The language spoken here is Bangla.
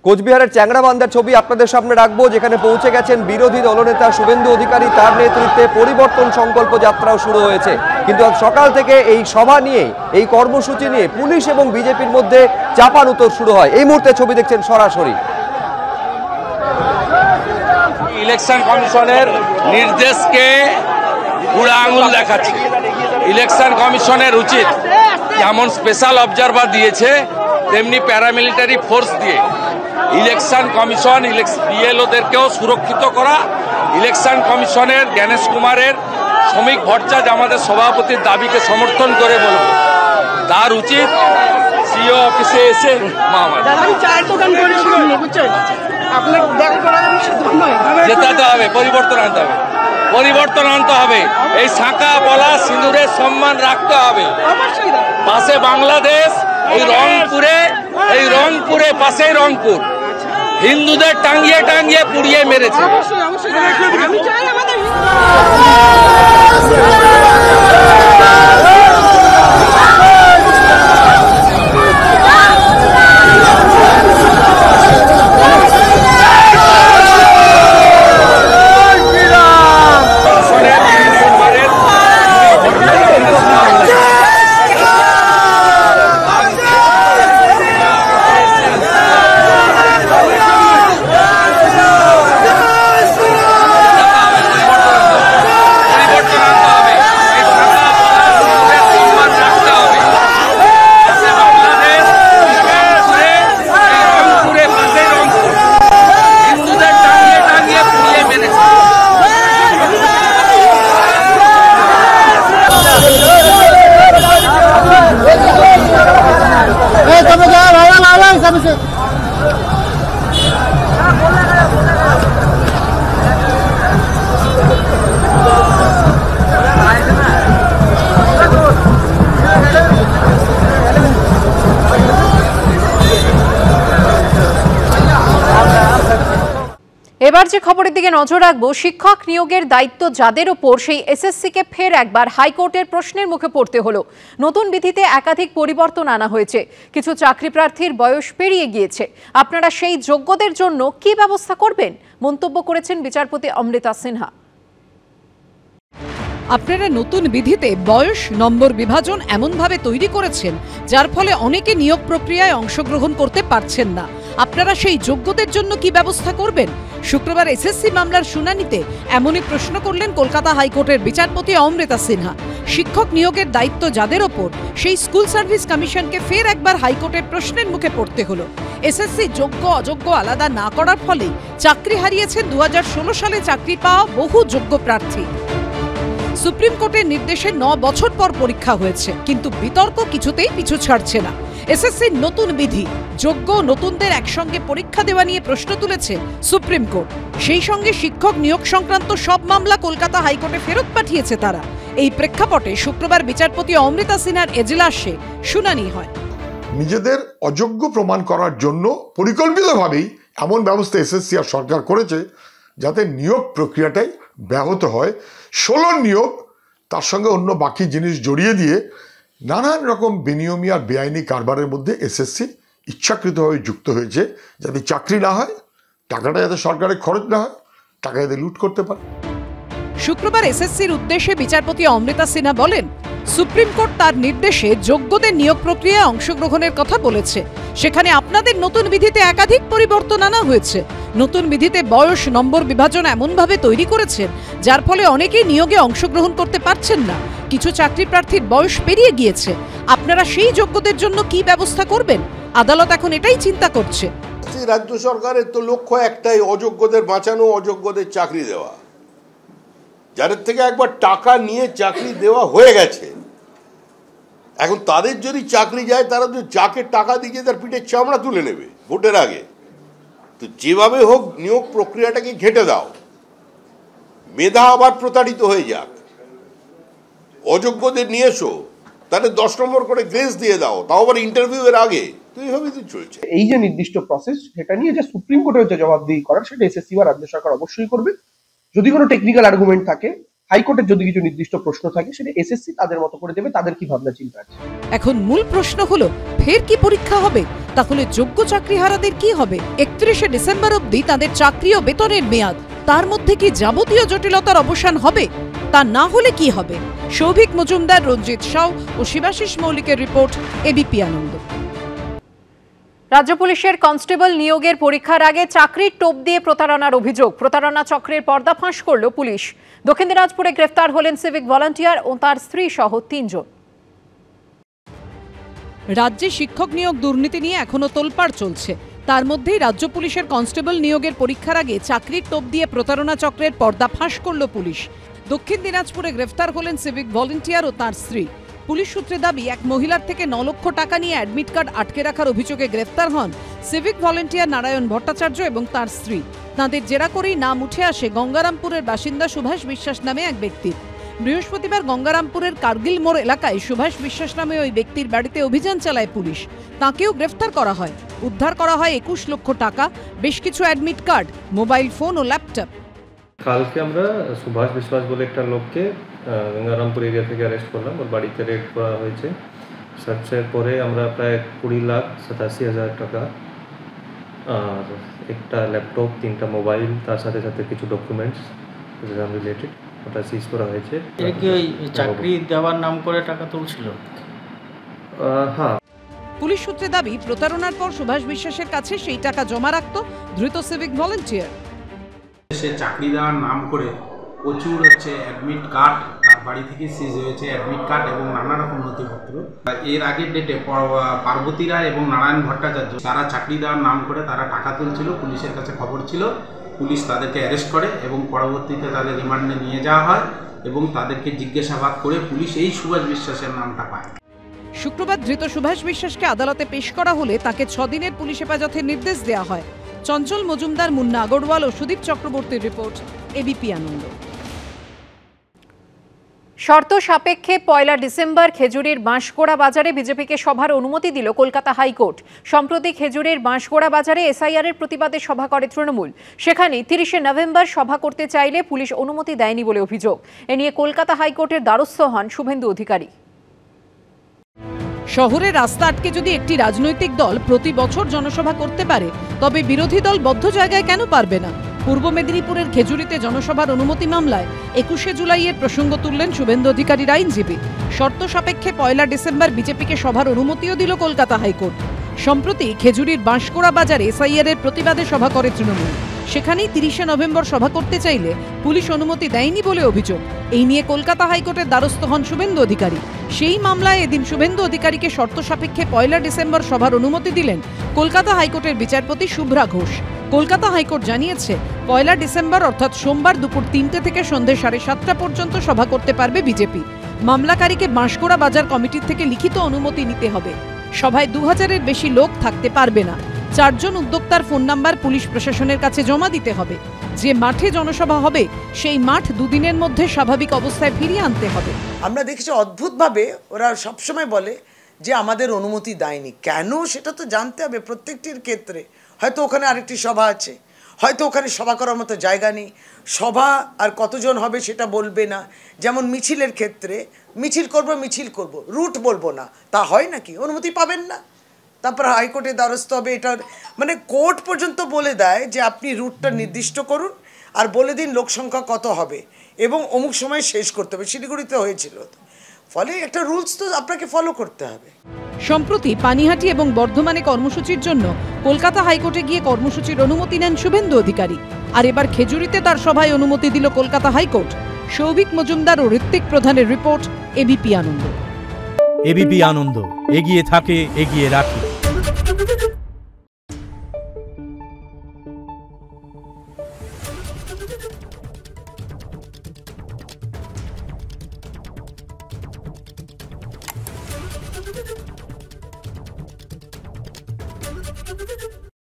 কোচবিহারের চ্যাংড়াবান্ধার ছবি আপনাদের সামনে রাখবো, যেখানে পৌঁছে গেছেন বিরোধী দলনেতা শুভেন্দু অধিকারী। তার নেতৃত্বে পরিবর্তন সংকল্প যাত্রাও শুরু হয়েছে, কিন্তু আজ সকাল থেকে এই সভা নিয়ে, এই কর্মসূচি নিয়ে পুলিশ এবং বিজেপির মধ্যে চাপানুতোর শুরু হয়। এই মুহূর্তে ছবি দেখছেন সরাসরি। ইলেকশন কমিশনের নির্দেশকে বুড়া আঙুল দেখাচ্ছে। ইলেকশন কমিশনের উচিত যেমন স্পেশাল অবজারভার দিয়েছে তেমনি প্যারামিলিটারি ফোর্স দিয়ে ইলেকশন কমিশন বিএলওদেরকেও সুরক্ষিত করা। ইলেকশন কমিশনের জ্ঞানেশ কুমারের শ্রমিক ভট্টাচার্য আমাদের সভাপতির দাবিকে সমর্থন করে বলব, তার উচিত সিও অফিসে এসে জেতাতে হবে, পরিবর্তন আনতে হবে, পরিবর্তন আনতে হবে। এই শাঁখা বলা সিঁদুরের সম্মান রাখতে হবে। পাশে বাংলাদেশ, এই রংপুরে পাশেই রংপুর, হিন্দুদের টাঙ্গিয়ে টাঙ্গিয়ে পুড়িয়ে মেরেছে। এবার যে খবরের দিকে নজর রাখবো, শিক্ষক নিয়োগের দায়িত্ব যাদের ওপর সেই এসএসসিকে ফের একবার হাইকোর্টের প্রশ্নের মুখে পড়তে হলো। নতুন বিধিতে একাধিক পরিবর্তন আনা হয়েছে। কিছু চাকরি প্রার্থীর বয়স পেরিয়ে গিয়েছে। আপনারা সেই যোগ্যদের জন্য কি ব্যবস্থা করবেন, মন্তব্য করেছেন বিচারপতি অমৃতা সিনহা। আপনারা নতুন বিধিতে বয়স নম্বর বিভাজন এমনভাবে তৈরি করেছেন যার ফলে অনেকে নিয়োগ প্রক্রিয়ায় অংশগ্রহণ করতে পারছেন না। আপনারা সেই যোগ্যদের জন্য কি ব্যবস্থা করবেন? শুক্রবার এসএসসি মামলার শুনানিতে এমনই প্রশ্ন করলেন কলকাতা হাইকোর্টের বিচারপতি অমৃতা সিনহা। শিক্ষক নিয়োগের দায়িত্ব যাদের ওপর সেই স্কুল সার্ভিস কমিশনকে ফের একবার হাইকোর্টের প্রশ্নের মুখে পড়তে হলো। এসএসসি যোগ্য অযোগ্য আলাদা না করার ফলে চাকরি হারিয়েছেন 2016 সালে চাকরি পাওয়া বহু যোগ্য প্রার্থী। সুপ্রিম কোর্টের নির্দেশে 9 বছর পর পরীক্ষা হয়েছে, কিন্তু বিতর্ক কিছুতেই পিছু ছাড়ছে না। এসএসসির নতুন বিধি, যোগ্য নতুনদের একসঙ্গে পরীক্ষা দেওয়া নিয়ে প্রশ্ন তুলেছে সুপ্রিম কোর্ট। সেই সঙ্গে শিক্ষক নিয়োগ সংক্রান্ত সব মামলা কলকাতা হাইকোর্টে ফেরত পাঠিয়েছে তারা। এই প্রেক্ষাপটে শুক্রবার বিচারপতি অমৃতা সিনহার এজলাসে শুনানি হয়। নিজেদের অযোগ্য প্রমাণ করার জন্য পরিকল্পিতভাবেই এমন ব্যবস্থা এসএসসি আর সরকার করেছে যাতে নিয়োগ প্রক্রিয়াটাই ব্যাহত হয়। 16 নিয়োগ, তার সঙ্গে অন্য বাকি জিনিস জড়িয়ে দিয়ে নানান রকম বেনিয়মি আর বেআইনি কারবারের মধ্যে এসএসসি ইচ্ছাকৃতভাবে যুক্ত হয়েছে, যাতে চাকরি না হয়, টাকাটা যাতে সরকারের খরচ না হয়, টাকা যাতে লুট করতে পারে। শুক্রবার এসএসসির উদ্দেশ্যে বিচারপতি অমৃতা সিনহা বলেন, সুপ্রিম কোর্ট তার নির্দেশে যোগ্যদের নিয়োগ প্রক্রিয়ায় অংশগ্রহণের কথা বলেছে। সেখানে আপনাদের নতুন বিধিতে একাধিক পরিবর্তন আনা হয়েছে। নতুন বিধিতে বয়স নম্বর বিভাজন এমনভাবে তৈরি করেছেন যার ফলে অনেকেই নিয়োগে অংশগ্রহণ করতে পারছেন না। কিছু চাকরি প্রার্থীর বয়স পেরিয়ে গিয়েছে। আপনারা সেই যোগ্যদের জন্য কি ব্যবস্থা করবেন? আদালত এখন এটাই চিন্তা করছে। রাজ্য সরকারের তো লক্ষ্য একটাই, অযোগ্যদের বাঁচানো, অযোগ্যদের চাকরি দেওয়া। যাদের থেকে একবার টাকা নিয়ে চাকরি দেওয়া হয়ে গেছে, এখন তাদের যদি চাকরি যায়, তারা তো যাকে টাকা দিয়ে তার পিঠের চামড়া তুলে নেবে ভোটের আগে। তো যেভাবে হোক নিয়োগ প্রক্রিয়াটাকে ঘেঁটে দাও, মেধা আবার প্রতারিত হয়ে যাক। অযোগ্যদের নিয়ে এসো, তাদের 10 নম্বর করে গ্রেস দিয়ে দাও, তাও আবার ইন্টারভিউ এর আগে। তো এইভাবেই তো চলছে। এই যে নির্দিষ্ট প্রসেস, সেটা নিয়ে যে সুপ্রিম কোর্টের যে জবাবদিহি করার, সেটা এসএসসি বা রাজ্য সরকার অবশ্যই করবে। যদি কোনো টেকনিক্যাল আর্গুমেন্ট থাকে হাইকোর্টের যদি কিছু নির্দিষ্ট প্রশ্ন থাকে সেটা এসএসসি তাদের মতো করে দেবে, তাদের কি ভাবনা চিন্তা আছে। এখন মূল প্রশ্ন হলো, ফের কি পরীক্ষা হবে? তাহলে যোগ্য চাকরিহারাদের কি হবে? 31শে ডিসেম্বর অবধি তাদের চাকরি ও বেতনের মেয়াদ, তার মধ্যে কি যাবতীয় জটিলতার অবসান হবে? তা না হলে কি হবে? সৌভিক মজুমদার, রঞ্জিত সাউ ও শিবাশিস মৌলিকের রিপোর্ট, এবিপি আনন্দ। রাজ্য পুলিশের কনস্টেবল নিয়োগের পরীক্ষার আগে চাকরির টোপ দিয়ে প্রতারণার অভিযোগ। প্রতারণা চক্রের পর্দাফাঁস করল পুলিশ। দক্ষিণ দিনাজপুরে গ্রেফতার হলেন সিভিক ভলান্টিয়ার ও তার স্ত্রী সহ 3 জন। রাজ্যে শিক্ষক নিয়োগ দুর্নীতি নিয়ে এখনো তোলপাড় চলছে। তার মধ্যেই রাজ্য পুলিশের কনস্টেবল নিয়োগের পরীক্ষার আগে চাকরির টোপ দিয়ে প্রতারণা চক্রের পর্দাফাঁস করল পুলিশ। দক্ষিণ দিনাজপুরে গ্রেফতার হলেন সিভিক ভলান্টিয়ার ও তার স্ত্রী। পুলিশ সূত্রে দাবি, এক মহিলার থেকে 9 লক্ষ টাকা নিয়ে অ্যাডমিট কার্ড আটকে রাখার অভিযোগে গ্রেফতার হন সিভিক ভলান্টিয়ার নারায়ণ ভট্টাচার্য এবং তার স্ত্রী। তাঁদের জেরা করেই নাম উঠে আসে গঙ্গারামপুরের বাসিন্দা সুভাষ বিশ্বাস নামে এক ব্যক্তির। বৃহস্পতিবার গঙ্গারামপুরের কার্গিল মোড় এলাকায় সুভাষ বিশ্বাস নামে ওই ব্যক্তির বাড়িতে অভিযান চালায় পুলিশ। তাঁকেও গ্রেফতার করা হয়। উদ্ধার করা হয় 21 লক্ষ টাকা, বেশ কিছু অ্যাডমিট কার্ড, মোবাইল ফোন ও ল্যাপটপ। কালকে আমরা সুভাষ বিশ্বাস বলে একটা লোককে গঙ্গারামপুর এরিয়া থেকে অ্যারেস্ট করলাম। ওর বাড়িতে রেড করা হয়েছে। সার্চের পরে আমরা প্রায় 20,87,000 টাকা আর একটা ল্যাপটপ, 3টা মোবাইল, তার সাথে সাথে কিছু ডকুমেন্টস এক্সাম রিলেটেড ওটা সিজ করা হয়েছে। এর কি ওই চাকরি দেওয়ার নাম করে টাকা তুলছিল? হ্যাঁ। পুলিশ সূত্রে দাবি, প্রতারণার পর সুভাষ বিশ্বাসের কাছে সেই টাকা জমা রাখত ধৃত সিভিক ভলান্টিয়ার। সে চাকরি দেওয়ার নাম করে প্রচুর অ্যাডমিট কার্ড তার বাড়ি থেকে সিজ হয়েছে, অ্যাডমিট কার্ড এবং নানা রকম নথিপত্র। এর আগের ডেটে পার্বতী রায় এবং নারায়ণ ভট্টাচার্য তারা চাকরি দেওয়ার নাম করে তারা টাকা তুলছিল। পুলিশের কাছে খবর ছিল, পুলিশ তাদেরকে অ্যারেস্ট করে এবং পরবর্তীতে তাদের রিমান্ডে নিয়ে যাওয়া হয় এবং তাদেরকে জিজ্ঞাসাবাদ করে পুলিশ এই সুভাষ বিশ্বাসের নামটা পায়। শুক্রবার ধৃত সুভাষ বিশ্বাসকে আদালতে পেশ করা হলে তাকে 6 দিনের পুলিশ হেফাজতের নির্দেশ দেওয়া হয়। চঞ্চল মজুমদার, মুন্না আগরওয়াল ও সুদীপ চক্রবর্তীর রিপোর্ট, এবিপি আনন্দ। শর্ত সাপেক্ষে 1 ডিসেম্বর খেজুরির বাঁশগোড়া বাজারে বিজেপিকে সভার অনুমতি দিল কলকাতা হাইকোর্ট। সম্প্রতি খেজুরির বাঁশগোড়া বাজারে এসআইআর এর প্রতিবাদে সভা করে তৃণমূল। সেখানে 30শে নভেম্বর সভা করতে চাইলে পুলিশ অনুমতি দেয়নি বলে অভিযোগ। এ নিয়ে কলকাতা হাইকোর্টের দ্বারস্থ হন শুভেন্দু অধিকারী। শহরে রাস্তা আটকে যদি একটি রাজনৈতিক দল প্রতি বছর জনসভা করতে পারে, তবে বিরোধী দল বদ্ধ জায়গায় কেন পারবে না? পূর্ব মেদিনীপুরের খেজুরিতে জনসভার অনুমতি মামলায় 21শে জুলাইয়ের প্রসঙ্গ তুললেন শুভেন্দু অধিকারীর আইনজীবী। শর্ত সাপেক্ষে 1 ডিসেম্বর বিজেপিকে সভার অনুমতিও দিল কলকাতা হাইকোর্ট। সম্প্রতি খেজুরির বাঁশগোড়া বাজারে এসআইআর এর প্রতিবাদে সভা করে তৃণমূল। সেখানেই 30শে নভেম্বর সভা করতে চাইলে পুলিশ অনুমতি দেয়নি বলে অভিযোগ। এই নিয়ে কলকাতা হাইকোর্টের দ্বারস্থ হন শুভেন্দু অধিকারী। সেই মামলায় এদিন শুভেন্দু অধিকারীকে শর্ত সাপেক্ষে 1 ডিসেম্বর সভার অনুমতি দিলেন কলকাতা হাইকোর্টের বিচারপতি শুভ্রা ঘোষ। কলকাতা হাইকোর্ট জানিয়েছে, 1 ডিসেম্বর অর্থাৎ সোমবার দুপুর 3টে থেকে সন্ধ্যে 7:30টা পর্যন্ত সভা করতে পারবে বিজেপি। মামলাকারীকে বাঁশগোড়া বাজার কমিটির থেকে লিখিত অনুমতি নিতে হবে। সভায় 2000-এর বেশি লোক থাকতে পারবে না। 4 জন উদ্যোক্তার ফোন নাম্বার পুলিশ প্রশাসনের কাছে জমা দিতে হবে। যে মাঠে জনসভা হবে সেই মাঠ 2 দিনের মধ্যে স্বাভাবিক অবস্থায় ফিরিয়ে আনতে হবে। আমরা দেখেছি অদ্ভুতভাবে ওরা সবসময় বলে যে আমাদের অনুমতি দেয়নি। কেন সেটা তো জানতে হবে প্রত্যেকটির ক্ষেত্রে। হয়তো ওখানে আরেকটি সভা আছে, হয়তো ওখানে সভা করার মতো জায়গা নেই, সভা আর কতজন হবে সেটা বলবে না। যেমন মিছিলের ক্ষেত্রে মিছিল করব, রুট বলবো না, তা হয় নাকি? অনুমতি পাবেন না, তারপর হাইকোর্টের দ্বারস্থ হবে। এটা মানে কোর্ট পর্যন্ত বলে দেয় যে আপনি রুটটা নির্দিষ্ট করুন আর বলে দিন লোক সংখ্যা কত হবে এবং অমুক সময় শেষ করতে হবে। শিলিগুড়িতে হয়েছিল। ফলে একটা রুলস তো আপনাকে ফলো করতে হবে। সম্প্রতি পানিহাটি এবং বর্ধমানে কর্মসূচির জন্য কলকাতা হাইকোর্টে গিয়ে কর্মসূচির অনুমতি নেন শুভেন্দু অধিকারী। আর এবার খেজুরিতে তার সভায় অনুমতি দিল কলকাতা হাইকোর্ট। সৌভিক মজুমদার ও ঋত্বিক প্রধানের রিপোর্ট, এবিপি আনন্দ। এবিপি আনন্দ, এগিয়ে থাকে, এগিয়ে রাখে।